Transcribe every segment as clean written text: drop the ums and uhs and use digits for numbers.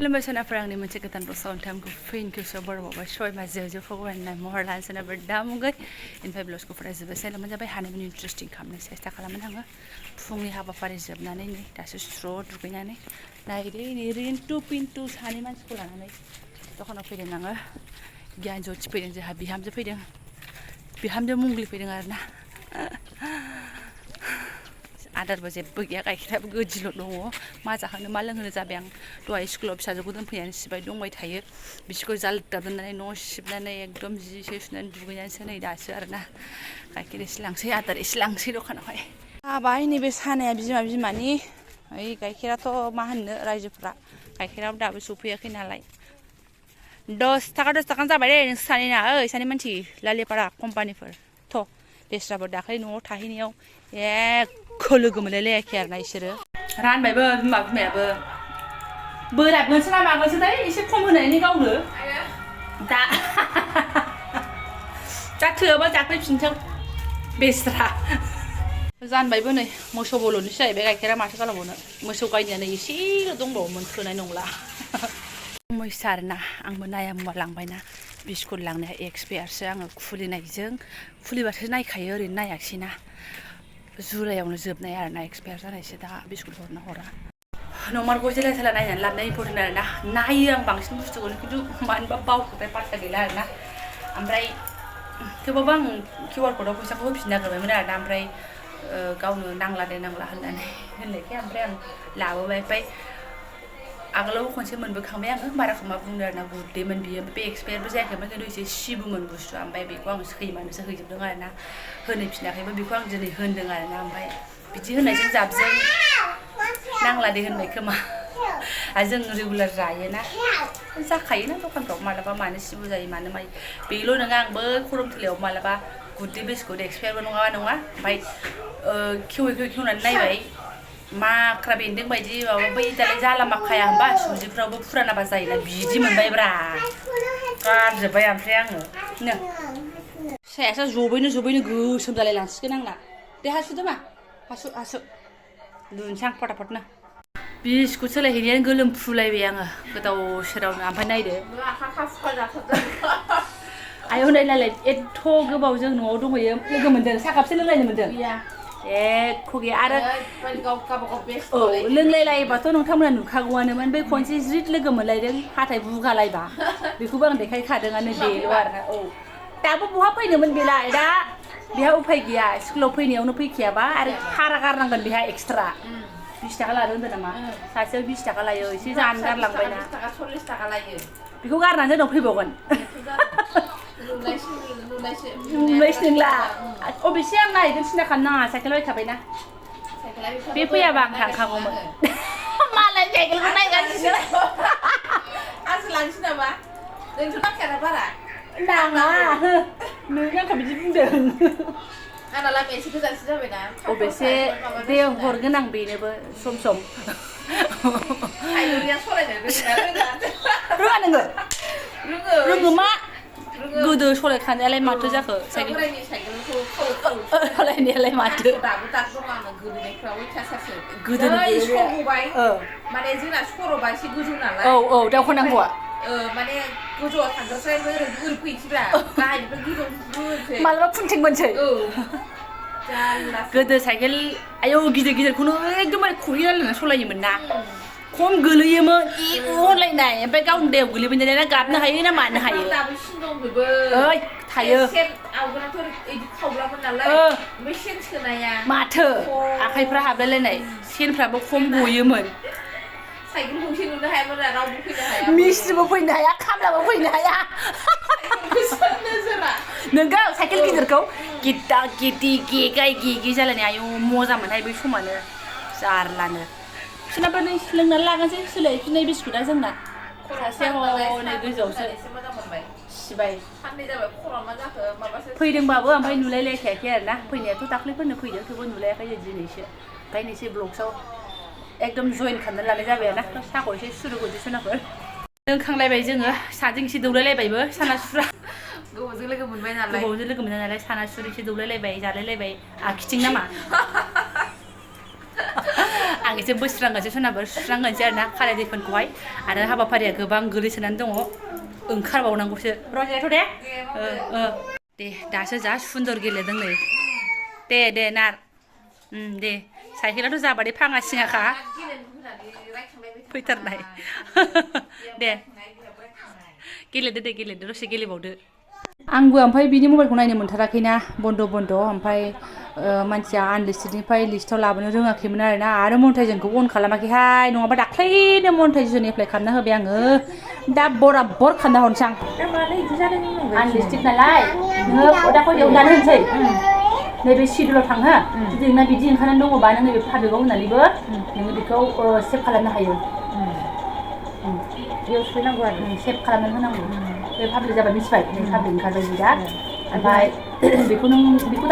खुलुमबाय सोनाफोर आंनि मोनसे गोदान बोसोराव नोंथांखौ फैनखौसो बर'बावबाय सय माजे फगवाननाय महर लानो सोनाफोर दामुगै इनफाय ब्लाउसखौ फरायजोब्बाय सेलमोन जाबाय हानायमानि इन्ट्रेस्टिं खालामनो सेस्था खालामोन आङो फुंनि हाबाफारि जोबनानै नै दासो स्र' दुगैनानै नायरै नै रिन्टु पिन्टु सानै मानसिखौ लानानै दखानाव फैदों आङो गियान जथि फैदों जोंहा बिहामजो मंग्लि फैदों आरोना आदारबो जेबो गैया गाइखेराबो गोदिल' दङ मा जाहोनो मा लोंहोनो जाबाय आं दहाय स्कुलाव फिसाजोखौ दोनफैनानै सिबाय दंबाय थायो बिसोरखौ जाल्दाब दोननानै न' सिबनानै एकदम जि सुनानै दुगैनानैसो नै दासो आरोना गाइखेर एसे लांसै आदार एसे लांसै दखानावहाय हाबाय नैबे सानाया बिमानि ओइ गाइखेराथ' मा होननो रायजोफ्रा गाइखेराबो दाबो सफैयाखै नालाय 10 थाखानो जाबाय दे नोंसोर सानैना ओइ सानै मानसि लालिपारा कम्पानिफोर थ' बेस्राबो दाखालि न'आव थाहैनायाव एख' लोगो मोनलायलायाखै आरोना इसोरो रानबायबो बिमायाबो बोराबनोसो ना मागोनसो दै एसे खम होनायनि गावनो दा थोआबा जाफैफिनथों बेस्रा जानबायबो नै मोसौ बल'निसो जाहैबाय गाइखेरा माथो खालामबावनो मोसौ गायनियानो एसेल' दंबावोमोन थोनाय नंला मैसा आरोना आंबो नाया मुवा लांबायना बिस्कुट लांनाया एक्सपायारसो आङो खुलिबासो नायखायो ओरैनो नायाखिसैना जुलाइआवनो जोबनाय आरोना एक्सपायार जानायसो दा बिस्कुट हरा नंमारगौ जेला जेला नायनानै लाबोनाय इम्परटेन्ट आरोना नायो आं बांसिन बुस्थुखौनो खिन्थु मानोबा बावखौथाय पात्ता गैला आरोना ओमफ्राय थेवबाबो आं QR क'डाव फैसाखौ होफिननो नागिरबायमोन आरोना ओमफ्राय गावनो नांला होननायखाय ओमफ्राय आं लाबोबाय ओमफ्राय आगोलाव खनसे मोनबोखांबाय आङो बाराखौ मा बुंदों आरोना गुरदैमोन बियो बे एक्सपायारबो जायाखैमोन खिन्थु एसे सिबुमोन बुस्थुआ ओमफ्राय बेखौ आं सैमानोसो हैजोबदों आरोना होनहैफिनाखैबो बेखौ आं दिनै होनदों आरोना ओमफ्राय बिदि होननायजों जाबजों नांला दे होनबाय खोमा जों रेगुलार जायोना जाखायोना दखानफ्राव मालाबा मानो सिबु जायो मानो मायो बेल' नङा आंबो खरमथलायाव मालाबा गुरदै बिस्कुट एक्सपायारबो नङा ओमफ्राय खेवनानै नायबाय माख्रा बेन्दों बायदि माबा बै दालाय जाला माखाया होमबा सुजिफ्रावबो फुरानाबा जायोना बिदि मोनबायब्रा गारजोब्बाय ओमफ्राय आङो नो सायासो जबैनो गोसोम जालाय लांसिगोन आंना दे हासुदो मा हासु लुनोसै आं फटाफटनो बिस्कुट सोलायहैनायानो गोलोमफ्रुलायबाय आङो गोदाव सोरावनो ओमफ्राय नायदो आयौ नायलाय एथ' गोबावजों न'आव दंहैयो लोगो मोनदों साहा कापसे लोंलायनो मोनदों एख' गैया आरो औ लोंलायलायोबाथ' नोंथांमोना नुखागौआनोमोन बै खनसे ज्रिद लोगो मोनलायदों हाथाय बुगालायबा बेखौबो आं देखायखादोंआनो बेल' आरोना औ दाबो बहा फैनोमोन बेलाय दा बेहा उफाय गैया स्कुलाव फैनायावनो फैखायाबा आरो भारा गारनांगोन बेहा एक्सट्रा 20 थाखा लादो होनदों नामा सासेयाव 20 थाखा लायो एसे जानो गारलांबायना 40 थाखा लायो बेखौ गारनानै जोंनाव फैबावगोन नुलायसो नंला अबेसे आं नायगोन सिन्था खालामनाङा साइकेल बायखाबायना बे फैयाबा आं थांखागौमोन मालाय साइकेलखौ नायगासिनो आंसो लांसै नामा नोंथ' नांखायाना बारा नाङा नों आंखौ बिदि बुंदों आंना लामाया एसे गोजानसो जाबायना अबेसे दे हरगोन आं बेनोबो सम हाइलुरिया सलायनो रोङा नोङो रोङो मा गोदो सलायखानायालाय माथो जाखो सलायनायालाय माथो दाबो दं आंनो गोदोनिफ्राव अयथासारसो गोदोनि सरबाय माने जोंना सरबा एसे गोजौ नालाय औ दावखोनांगौआ माने गोजौआव थांग्रास्राय ओरै फैनोसैब्रा गाहायनिफ्राय गोजौआव मालाबा खुन्थिंबोनसै गोदो साइकेल आयौ गिदिरखौनो एकदमबारे खरि रानलायना सलायोमोन ना खम गोलैयोमोन होनलायनाय ओमफ्राय गावनि दैयाव गोलैबाय ना गाबनो हायो ना मानो हायो ओइ थायो माथो आखाइफ्रा हाबलायलायनाय सेनफ्राबो खम गयोमोन साइकेल गंसे नुनो हायामोन रावबो फैनो हाया मिस्ट्रिबो फैनो हाया खामलाबो फैनो हाया नोंगौ साइकेल गिदिरखौ गिद्दा गिदि गेगाय जालायनाय आयौ मजा मोनहाय बै समानो जारलानो बिसोरनाबो नै लोंनानै लागोनसै सोलायफिननाय बिस्कुटआ जोंना सासेया हनै गोजौआवसो सिबाय साननै जाबाय खर'आ मा जाखो माबासो फैदोंबाबो ओमफ्राय नुलायलायखायाखै आरोना फैनायाथ' दाख्लैफोरनो फैदों थेवबो नुलायाखै दिनैसो ओमफ्राय नैसै ब्लग्सआव एकदम जइन खालामनानै लानाय जाबाय आरोना साहाखौ एसे सुरुगोदि सोनाफोर लोंखांलायबाय जोङो साजों एसे दौलायलायबायबो सानासुरा गोबावजों लोगो मोनबाय नालाय सानासुर एसे दौलायलायबाय जालायलायबाय आखिथिं नामा आं एसे बोस्रांगोनसो सोनाबो सुस्रांगोनसै आरोना खालाय दैफोरखौहाय आरो हाबाफारिया गोबां गोलैसोनानै दङ ओंखारबावनांगौसो र'जिनाथ' दे दासो जा सुन्दर गेलेदों नै दे नार दे साइकेलाथ' जाबादे फाङा सिङाखा फैथारनाय दे गेलेदो दसे गेलेबावदो आंबो ओमफ्राय बिनि मबाइलखौ नायनो मोनथाराखैना बन्द' ओमफ्राय मानसिया आनलिस्टेडनिफ्राय लिस्टआव लाबोनो रोङाखैमोन आरोना आरो मनिटाइजेसनखौ अन खालामाखैहाय नङाबा दाख्लैनो मनिटाइजेसन एप्लाइ खालामना होबाय आङो दा बराबर खालामना हरनोसै आं आनलिस्टेड नालाय नोङो दा खयदायाव दानो होनोसै नैबे सिडुलाव थां हो जुदि नोंना बिदि ओंखारनानै दङबा नों नैबे पाब्लिकआव होननानैबो नोङो बेखौ सेभ खालामनो हायो बेयाव सोनांगौ आरो सेभ खालामनानै होनांगौ बे पाब्लिक जाबाय मिथिबाय पाब्लिक ओंखारबाय बिदा ओमफ्राय बेखौ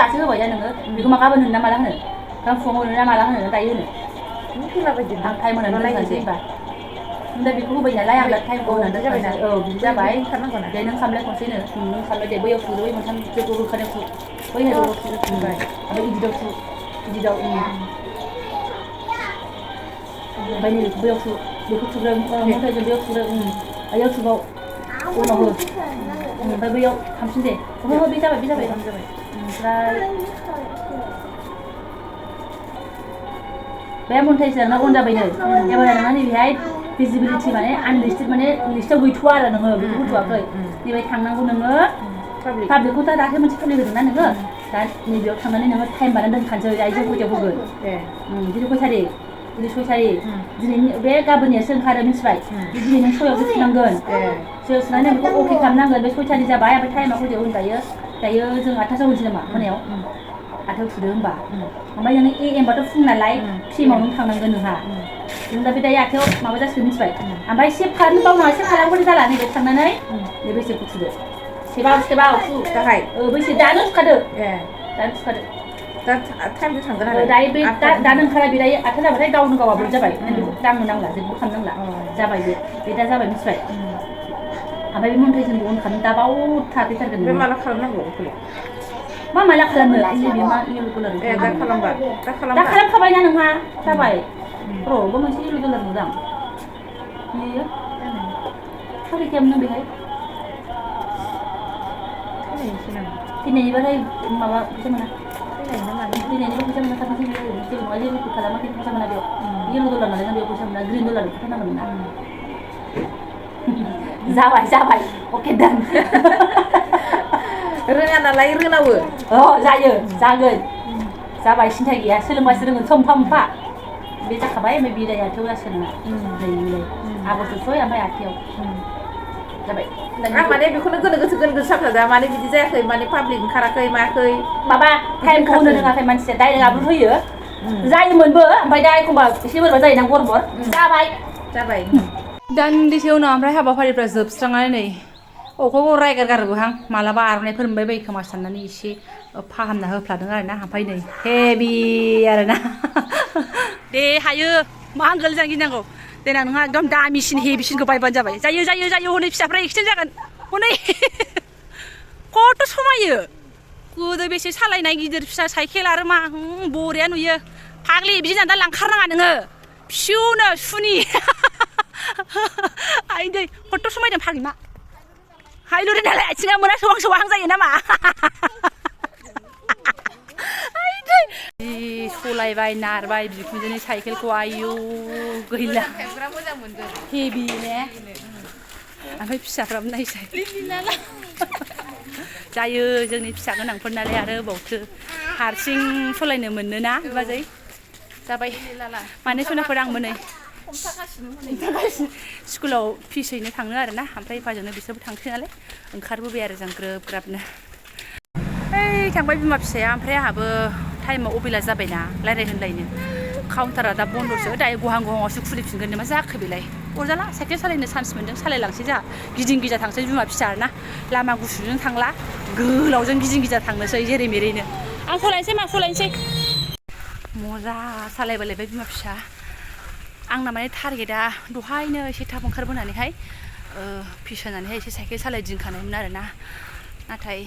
दासो होबाय दा नोङो बेखौ मा गाबोन होनो ना माला होनो गाबोन फुङाव होनो ना माला होनो दायो होनो आं टाइम होनानै दोनखानोसै होनबा दा बेखौ होबाय नालाय आं दा टाइमखौ होनानै जाबायना बिदि जाबाय दे नों खालामलायखनोसैनो नों खालामलाय दे बैयाव थु बै मोनथाम जेखौ होखानायाव थु बै हेडआव थुबाय ओमफ्य इदिटाव थु इदिटाव ओमफ्राय नैबेखौ बैयाव थु बेखौ थुग्रो मनिटाइजेसन बैयाव थुग्रो बैयाव थुबाव उनाव हो ओमफ्राय बैयाव थांफिन दे बे जाबाय ओमफ्राय बे मनिटाइजेसना अन जाबायनो एबार नोंहा नैबेहाय भिजिबिलिटि माने आनलिस्टेड माने लिस्टआव गैथ'वा आरो नोङो बेखौ होथ'वाखै नैबेहाय थांनांगौ नोङो पाब्लिकखौ दा दाख्लै मोनसे पाब्लिक होदोंना नोङो दा नैबेयाव थांनानै नोङो टाइम बानायनानै दोनखानोसै आइजों खयथायाव होगोन दिनै खय थारिख दिनै 6 थारिख दिनै बे गाबोननियासो ओंखारो मिथिबाय दिनै नों 6 आवसो थुनांगोन 6 आव थुनानै बेखौ अके खालामनांगोन बे 6 थारिख जाबाय ओमफ्राय टाइमा खयथायाव होनजायो दायो जों 8टासोआव होनोसै नामा मोनायाव 8टायाव थुदो होनबा ओमफ्राय नों एएमबाथ' फुं नालाय पिएमआव नों थांनांगोन नोंहा नों दा बे दायो 8टायाव माबा जासिगोन मिथिबाय ओमफ्राय सेभ खालामनो बावनाङा सेभ खालामबाथाय जाला नैबे थांनानै नैबे सेभखौ थुदो सेबाव थु गाहाय बैसे दानो थुखादो दानो थुखादो दा टाइमजों थांगोन आरो दायो बे दानो ओंखारा बे दायो 8टा जाबाथाय गावनो गाव आपल'ड जाबाय बेखौ दांनो नांला जेबो खालामनांला जाबाय बे दा जाबाय मिथिबाय ओमफ्राय बे मनिटाइजेसनखौ अन खालामनो दाबाव थाफैथारगोन बे माला खालामनांगौ मा माला खालामनो नैबे मा येल' कालार दा खालामबाय दा खालामखाबायना नोंहा जाबाय र' बे मोनसे येल' कालार नुदां बेयो खालामनो बेहाय फैनायनिबाथाय माबा फैसा मोना फैनायनिबा फैसा मोना थाबनो जेबो नङा जेबो खालामाखै फैसा मोना बेयाव येल' कालार नालाय बेयाव फैसा मोना ग्रिन कालार खालामनांगोन ना जाबाय अके दान रोङा नालाय रोंनावो जायो जागोन जाबाय सिन्था गैया सोलोंबासो रोङो मोनफा बे जाखाबाय ओमफ्राय बिदाय 8टायाव जासिगोन नोंना नै आगस्ट 6 ओमफ्राय 8टायाव जाबाय आं माने बेखौनो गोनो गोथो साफ्रा माने बिदि जायाखै माने पाब्लिक ओंखाराखै मायाखै माबा टाइमखौ होनो रोङाखै मानसिया डाइरेक्ट आपल'ड होयो जायोमोनबो ओमफ्राय दा एखमबा एसे बोरैबा जायोना गरबर जाबाय दान्दिसे उनाव ओमफ्राय हाबाफारिफ्रा जोबस्रांनानै नै अखौ रायगारगारोबोहां मालाबा आर'नाइफोर मोनबाय बायो खोमा साननानै एसे फाहामना होफ्लादों आरोना ओमफ्राय नै हेभि आरोना दे हायो मा आंगोल जानो गिनांगौ देनां नोंहा एकदम दामिसिन हेभिसिनखौ बायबानो जाबाय जायो हनै फिसाफ्रा एक्सिडेन्ट जागोन हनै खथ' समायो गोदो बेसे सालायनाय गिदिर फिसा साइकेल आरो मा बरिया नुयो फाग्लि बिदि जाना दा लांखारनाङा नोङो फिसौनो सुनि आइ दै खथ' समायदों फाग्लि मा हायलुरि नालाय आथिङा मोना सौहां जायो नामा सलायबाय नारबाय बिखुनजोनि साइकेलखौ आयौ गैला हेभि ने ओमफ्राय फिसाफ्राबो नायसाय जायो जोंनि फिसा गोनांफोर नालाय आरो बावथो हारसिं सलायनो मोनोना बाजै जाबाय माने सनाफोर आंबो नै स्कुलाव फिस हैनो थाङो आरोना ओमफ्राय बाजैनो बिसोरबो थांसै नालाय ओंखारबोबाय आरो जों ग्राबनो ओइ थांबाय बिमा फिसाया ओमफ्राय आंहाबो टाइमाव अबेला जाबायना रायज्लायनो काउन्टारा दा बन्द'सो दायो गहांआवसो खुलिफिनगोन मा जाखो बेलाय अरजाला साइकेल सालायनो चान्स मोन्दों सालायलांसै जा गिदिं गिजा थांसै बिमा फिसा आरोना लामा गुसुजों थांला गोलावजों गिदिं गिजा थांनोसै जेरै मेरैनो आं सलायनोसै मजा सालायबोलायबाय बिमा फिसा आंना माने टारगेटआ दहायनो एसे थाब ओंखारबोनानैहाय फिस होनानैहाय एसे साइकेल सालायदिंखानायमोन आरोना नाथाय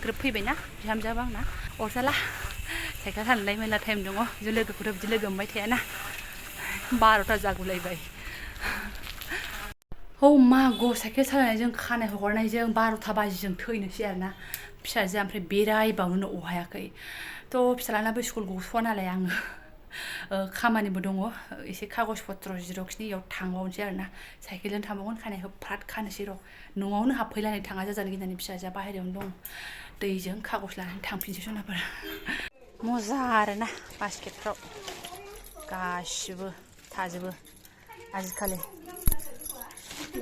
ग्रोब फैबायना बिहामजोआबो आंना अरजाला साइकेल सालायनाय मेला टाइम दङ बिदि लोगोखौथ' बिदि लोगो मोनबाय थायाना 12टा जागुलायबाय औ मा गो साइकेल सालायनायजों खानाय हगारनायजों 12टा बाजिजों थैनोसै आरोना फिसाजोआ ओमफ्राय बेरायबावनो अहायाखै थ' फिसालानाबो स्कुल गथ'वा नालाय आङो खामानिबो दङ एसे कागज पत्र जिरक्सनि याव थांबावनोसै आरोना साइकेलजों थांबावगोन खानायखौ फ्राद खानोसै र' न'आवनो हाबफैलानै थाङा जाजानो गिनानै फिसाजोआ बाहेरायावनो दं दैजों कागज लानानै थांफिनसै सनाफोर मोजां आरोना बास्केटफ्राव गासिबो थाजोबो आजिखालि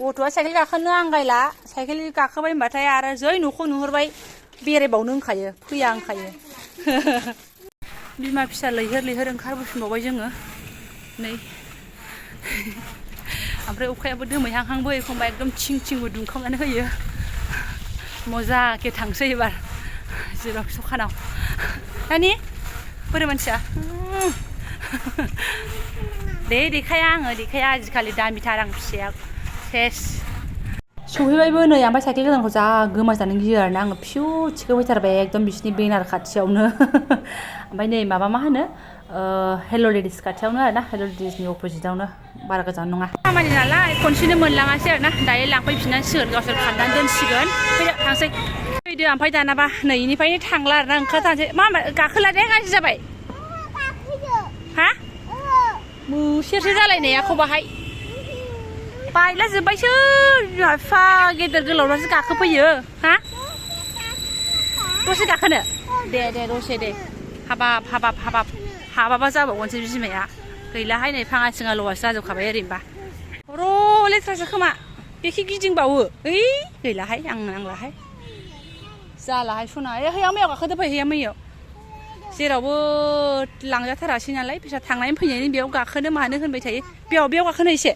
गथ'आ साइकेल गाखोनो आंगायला साइकेल गाखोबाय होनबाथाय आरो जै न'खौ नुहुरबाय बेरायबावनो होनखायो फैया होनखायो बिमा फिसा लैहोर ओंखारबोफिनबावबाय जोङो नै ओमफ्राय अखायाबो दोमैहांहांबो एखमबा एकदम थिंबो दुंखावनानै होयो मोजांखे थांसै एबार जेरावखि दखानाव नानि बोरै मानसिया देखाया आजिखालि दामिथार आं फिसाया सेस सहैबायबो नै ओमफ्राय साइकेल गोदानखौ जा गोमाजानो गियो आरोना आङो फिउ थिखोफैथारबाय एकदम बिसिनि बेनार खाथियावनो ओमफ्राय नै माबा मा होनो हेल'रिडिस खाथियावनो आरोना हेल'रिडिसनि अपोजिटावनो बारा गोजान नङा खामानि नालाय खनसेनो मोनलाङासै आरोना दायो लांफैफिननांसिगोन गावसोर खाननानै दोनसिगोन फैदो थांसै फैदो ओमफ्राय दानाबा नै इनिफ्रायनो थांला आरोना ओंखारथारसै मा गाखोला दे गाज्रि जाबाय हा मुसेरसो जालायनायाखौ बाहाय बायला जोब्बायसो बिमा बिफा गेदेर गोलावफ्रासो गाखोफैयो हा दसे गाखोनो दे दसे दे हाबाबा जाबावगोनसो बिमाया गैलाहाय नै फाङा सिङा लवासो जाजोबखाबाय ओरैनोबा र' लेथ्रासो खोमा बेखि गिदिंबावो ओइ गैलाहाय आं नांलाहाय जालाहाय सना हैयाव मैयाव गाखोदो फै हैयाव मैयाव जेरावबो लांजाथारासै नालाय फैसा थांनायनि फैनायनि बेयाव गाखोनो मानो होनबाय थायो बेयाव गाखोनो एसे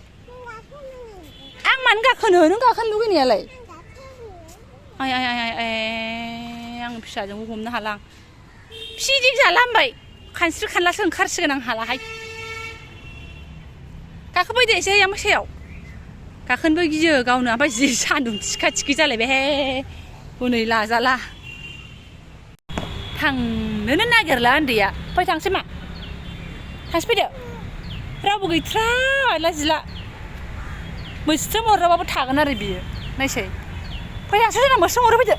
आं मानो गाखोनो नों गाखोनो लुगैनायालाय आं फिसाजोंबो हमनो हाला आं फिदिं जाला होनबाय खानस्रि खानलासो ओंखारसिगोन आं हालाहाय गाखोफैदो एसे हैयाव सायाव गाखोनोबो गियो गावनो ओमफ्राय जि सान्दुं थिखा जालायबाय हनै लाजाला थांनोनो नागिरला उन्दैया फै थांसै मा थांसै फैदो रावबो गैथ्रा लाजिला मोस्रोम अरबाबो थागोन आरो बियो नायसै फै थांसै जोंना मोस्रोम अरो फैदो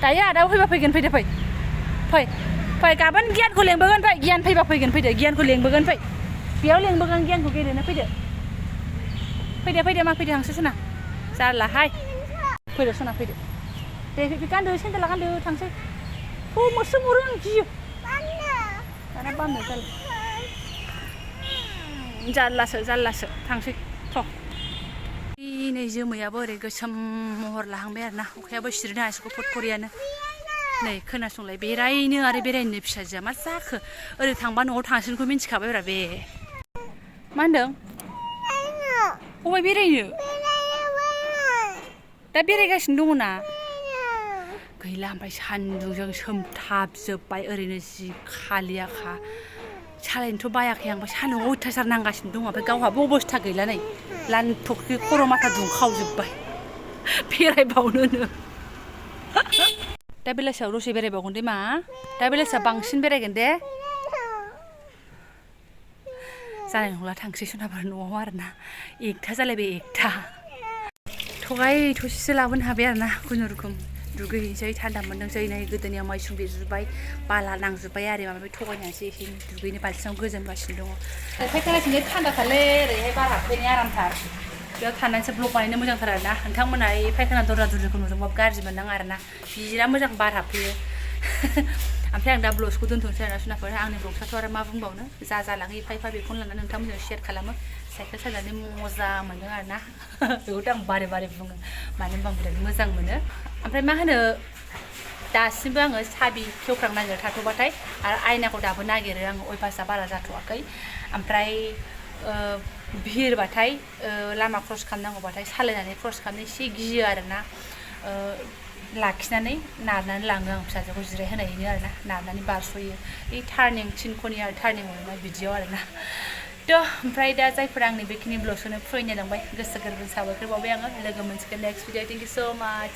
दायो आदाबो फैबा फैगोन फै गाबोन गियानखौ लेंबोगोन फै गियान फैबा फैगोन फैदो गियानखौ लेंबोगोन फै बेयाव लेंबोगोन गियानखौ गेलेनो फैदो मा फैदो हांसो सना जारलाहाय फैदो सना फैदो दे गानदो सेन्देला गानदो थांसै मोस्रोम अरो आं गियो दाना बामनो जारलासो थांसै थ' नै जोमैयाबो ओरै गोसोम महर लाहांबाय आरोना अखायाबो सिरिनो हासिगौ फटखरियानो नै खोनासंलाय बेरायनो फिसाजोआ मा जाखो ओरै थांबा न'आव थांसिनखौ मिन्थिखाबाय ब्रा बे मा होनदों अबाय बेरायनो दा बेरायगासिनो दङ ना गैला ओमफ्राय सान्दुंजों सोमथाबजोब्बाय ओरैनो जि खालियाखा सालायनोथ' बायाखै आं ओमफ्राय सान्दुंआव अयथासार नांगासिनो दङ ओमफ्राय गावहाबो अबस्था गैला नै लानथ'खि खर' माथा दुंखावजोब्बाय बेरायबावनोनो दा बेलासियाव दसे बेरायबावगोन दे मा दा बेलासियाव बांसिन बेरायगोन दे जानाय नंला थांसै सनाफोर न'आव आरोना एकथा जालायबाय एकथा थगायथ'सेसो लाबोनो हाबाय आरोना खुनुरुखुम दुगैहैनोसै थान्दा मोनदोंसै नै गोदोनियाव माइसुं बेरजोब्बाय बाला नांजोब्बाय आरो माबा थगायनानैसो एसे दुगैनो बाल्थिङाव गोजोनगासिनो दङ फायखानाथिंजाय थान्दाथारलै ओरैहाय बार हाबफैनाय आरामथार बेयाव थानानैसो ब्लग बानायनो मोजांथार आरोना नोंथांमोना फायखाना दरजा दुरजाखौ नुदोंबाबो गाज्रि मोननाङा आरोना बिराद मोजां बार हाबफैयो ओमफ्राय आं दा ब्लगखौ दोनथ'नोसै आरोना सुनाफोर आंनि ब्लगसाथ' आरो मा बुंबावनो जालाङो एफा बेखौनो लानानै नोंथांमोनजों शेयार खालामो साइकेल सालायनानै मोजां मोनदों आरोना बेखौथ' आं बारे बुङो मानो होनबा आं बिराद मोजां मोनो ओमफ्राय मा होनो दासिमबो आङो साबि खेवख्रां नागिरो थाथ'बाथाय आरो आयनाखौ दाबो नागिरो आङो अयभासआ बारा जाथ'वाखै ओमफ्राय भिरबाथाय लामा क्रस खालामनांगौबाथाय सालायनानै क्रस खालामनो एसे गियो आरोना लाखिनानै नारनानै लाङो आं फिसाजोखौ जिरायहोनायनो आरोना नारनानै बारस'यो बे टार्निं थिनख'नि आरो टार्निं मोनोना बिदियाव आरोना थ' ओमफ्राय दा जायफोरा आंनि बेखिनि ब्लगखौनो फरायनो लांबाय गोसो गोरबोनि साबायखर बावबाय आङो लोगो मोनसिगोन नेक्स्ट भिडिअ थेंक इउ स' माच